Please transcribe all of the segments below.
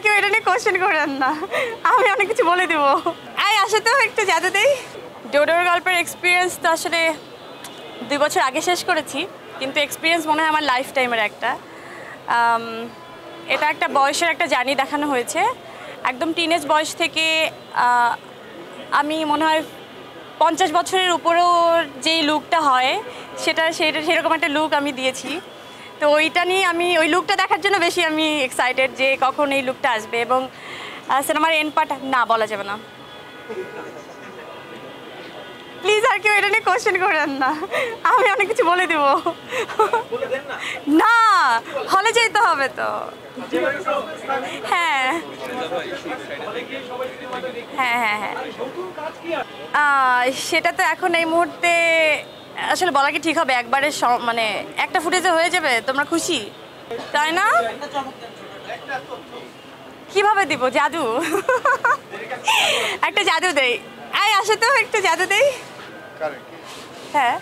কেউ এটা নিয়ে কোশ্চেন করেন না, আমি অনেক কিছু বলে দেবো। আসে তো একটু জাদু দেই। ডোডোর গল্পের এক্সপিরিয়েন্স তো আসলে 2 বছর আগে শেষ করেছি, কিন্তু এক্সপিরিয়েন্স মনে হয় আমার লাইফ টাইমের একটা। এটা একটা বয়সের একটা জার্নি দেখানো হয়েছে, একদম টিনেজ বয়স থেকে আমি মনে হয় 50 বছরের উপরেও যেই লুকটা হয় সেরকম একটা লুক আমি দিয়েছি। তো ওইটা নিয়ে আমি ওই লুকটা দেখার জন্য বেশি আমি এক্সাইটেড যে কখন এই লুকটা আসবে। এবং সিনেমার এন্ড পার্ট না বলা যাবে না, প্লিজ আর কেউ এটা নিয়ে কোশ্চেন করেন না, আমি অনেক কিছু বলে দেবো। না, হলে যেতে হবে তো। হ্যাঁ হ্যাঁ হ্যাঁ হ্যাঁ, সেটা তো এখন এই মুহূর্তে আসলে বলা কি ঠিক হবে? একবারে মানে একটা ফুটেজে হয়ে যাবে, তোমরা খুশি তাই না? কিভাবে দিব? জাদু, একটা জাদু দেই। আসে তো একটু জাদু দেই। হ্যাঁ,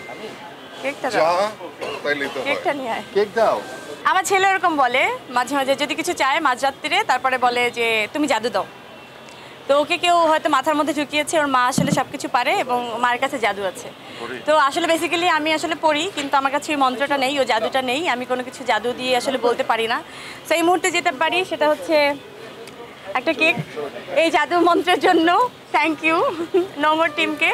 কেকটা দাও, কেকটা নিয়ে আয়। কেক দাও। আমার ছেলে এরকম বলে মাঝে মাঝে, যদি কিছু চায় মাঝরাত্রিরে, তারপরে বলে যে তুমি জাদু দাও। তো ওকে কেউ হয়তো মাথার মধ্যে ঢুকিয়েছে, ওর মা আসলে সব কিছু পারে এবং মার কাছে জাদু আছে। তো আসলে বেসিক্যালি আমি আসলে পড়ি, কিন্তু আমার কাছে ওই মন্ত্রটা নেই, ও জাদুটা নেই। আমি কোনো কিছু জাদু দিয়ে আসলে বলতে পারি না। তো এই মুহূর্তে যেতে পারি সেটা হচ্ছে একটা কেক। এই জাদু মন্ত্রের জন্য থ্যাংক ইউ নোমর টিমকে।